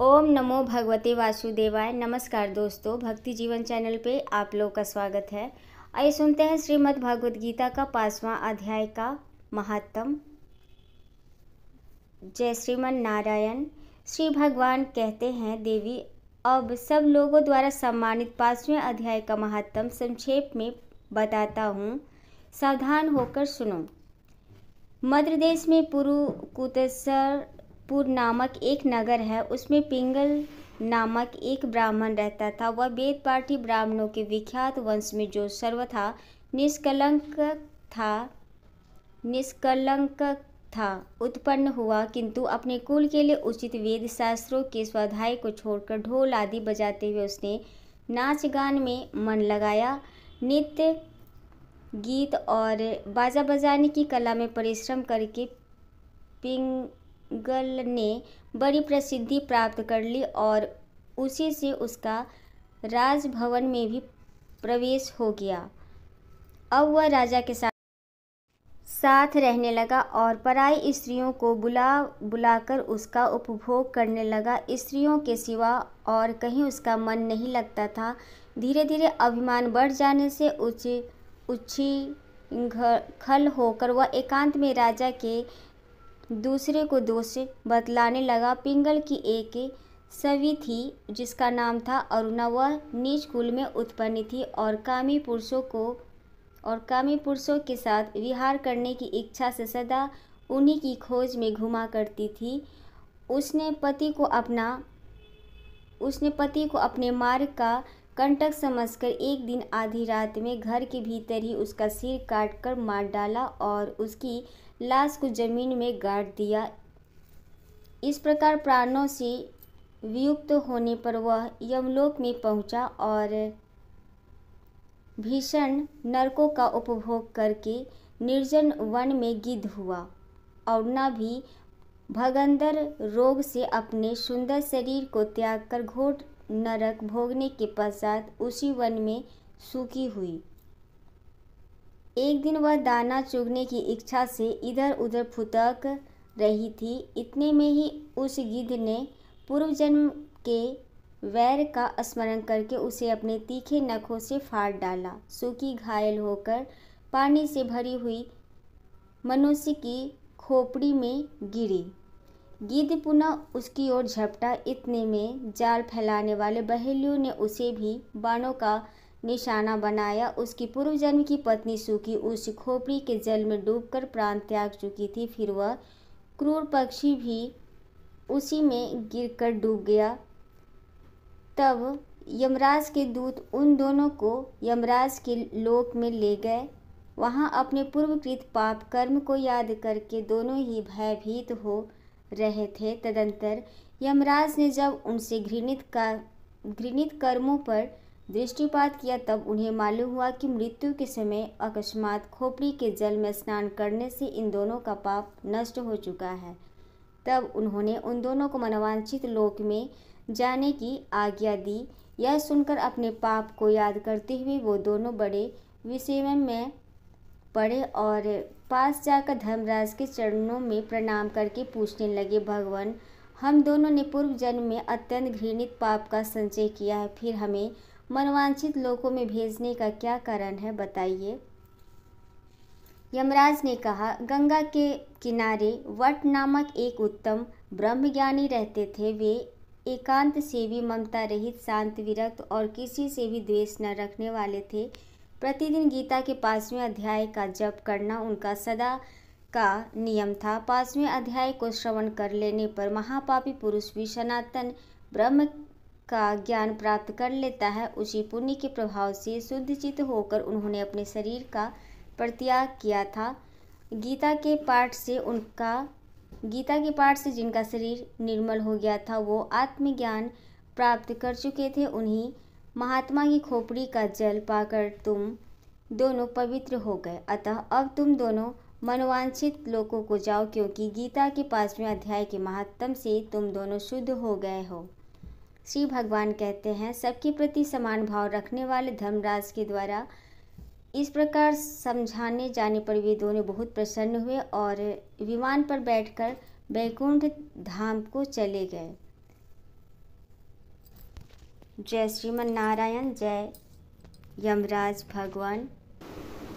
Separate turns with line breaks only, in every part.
ओम नमो भगवते वासुदेवाय। नमस्कार दोस्तों, भक्ति जीवन चैनल पे आप लोग का स्वागत है। आइए सुनते हैं श्रीमद् भगवत गीता का 5वां अध्याय का महात्म। जय श्रीमन नारायण। श्री भगवान कहते हैं, देवी अब सब लोगों द्वारा सम्मानित 5वें अध्याय का महात्म संक्षेप में बताता हूँ, सावधान होकर सुनो। मध्य देश में पुर नामक एक नगर है। उसमें पिंगल नामक एक ब्राह्मण रहता था। वह वेद पाठी ब्राह्मणों के विख्यात वंश में जो सर्वथा निष्कलंक था उत्पन्न हुआ, किंतु अपने कुल के लिए उचित वेद शास्त्रों के स्वाध्याय को छोड़कर ढोल आदि बजाते हुए उसने नाच गान में मन लगाया। नित्य गीत और बाजा बजाने की कला में परिश्रम करके पिंगल ने बड़ी प्रसिद्धि प्राप्त कर ली और उसी से उसका राजभवन में भी प्रवेश हो गया। अब वह राजा के साथ रहने लगा और पराई स्त्रियों को बुलाकर उसका उपभोग करने लगा। स्त्रियों के सिवा और कहीं उसका मन नहीं लगता था। धीरे धीरे अभिमान बढ़ जाने से उच्छृंखल होकर वह एकांत में राजा के दूसरे को दोष बतलाने लगा। पिंगल की एक सवी थी जिसका नाम था अरुणा। वह नीच कुल में उत्पन्न थी और कामी पुरुषों के साथ विहार करने की इच्छा से सदा उन्हीं की खोज में घुमा करती थी। उसने पति को अपने मार्ग का कंटक समझकर एक दिन आधी रात में घर के भीतर ही उसका सिर काटकर मार डाला और उसकी लाश को जमीन में गाड़ दिया। इस प्रकार प्राणों से वियुक्त होने पर वह यमलोक में पहुंचा और भीषण नरकों का उपभोग करके निर्जन वन में गिद्ध हुआ। अरुणा भी भगंदर रोग से अपने सुंदर शरीर को त्याग कर घोर नरक भोगने के पश्चात उसी वन में सूखी हुई। एक दिन वह दाना चुगने की इच्छा से इधर उधर फुदक रही थी। इतने में ही उस गिद्ध ने पूर्व जन्म के वैर का स्मरण करके उसे अपने तीखे नखों से फाड़ डाला। सूखी घायल होकर पानी से भरी हुई मनुष्य की खोपड़ी में गिरी। गिद्ध पुनः उसकी ओर झपटा। इतने में जाल फैलाने वाले बहेलियों ने उसे भी बाणों का निशाना बनाया। उसकी पूर्व जन्म की पत्नी सूखी उस खोपड़ी के जल में डूबकर प्राण त्याग चुकी थी। फिर वह क्रूर पक्षी भी उसी में गिरकर डूब गया। तब यमराज के दूत उन दोनों को यमराज के लोक में ले गए। वहां अपने पूर्वकृत पाप कर्म को याद करके दोनों ही भयभीत हो रहे थे। तदंतर यमराज ने जब उनसे घृणित कर्मों पर दृष्टिपात किया, तब उन्हें मालूम हुआ कि मृत्यु के समय अकस्मात खोपड़ी के जल में स्नान करने से इन दोनों का पाप नष्ट हो चुका है। तब उन्होंने उन दोनों को मनवांछित लोक में जाने की आज्ञा दी। यह सुनकर अपने पाप को याद करते हुए वो दोनों बड़े विषम में पड़े और पास जाकर धर्मराज के चरणों में प्रणाम करके पूछने लगे, भगवान, हम दोनों ने पूर्व जन्म में अत्यंत घृणित पाप का संचय किया है, फिर हमें मनवांछित लोकों में भेजने का क्या कारण है, बताइए। यमराज ने कहा, गंगा के किनारे वट नामक एक उत्तम ब्रह्मज्ञानी रहते थे। वे एकांत सेवी, ममता रहित, शांत, विरक्त और किसी से भी द्वेष न रखने वाले थे। प्रतिदिन गीता के 5वें अध्याय का जप करना उनका सदा का नियम था। 5वें अध्याय को श्रवण कर लेने पर महापापी पुरुष भी सनातन ब्रह्म का ज्ञान प्राप्त कर लेता है। उसी पुण्य के प्रभाव से शुद्ध चित्त होकर उन्होंने अपने शरीर का परित्याग किया था। गीता के पाठ से जिनका शरीर निर्मल हो गया था, वो आत्मज्ञान प्राप्त कर चुके थे। उन्हीं महात्मा की खोपड़ी का जल पाकर तुम दोनों पवित्र हो गए। अतः अब तुम दोनों मनवांछित लोकों को जाओ, क्योंकि गीता के 5वें अध्याय के महात्म से तुम दोनों शुद्ध हो गए हो। श्री भगवान कहते हैं, सबके प्रति समान भाव रखने वाले धर्मराज के द्वारा इस प्रकार समझाने जाने पर वे दोनों बहुत प्रसन्न हुए और विमान पर बैठकर वैकुंठ धाम को चले गए। जय श्रीमन नारायण, जय यमराज भगवान।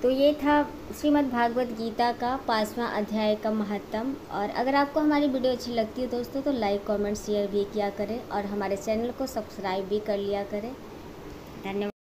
तो ये था श्रीमद् भागवत गीता का 5वां अध्याय का महत्तम। और अगर आपको हमारी वीडियो अच्छी लगती है दोस्तों तो लाइक, कमेंट, शेयर भी किया करें और हमारे चैनल को सब्सक्राइब भी कर लिया करें। धन्यवाद।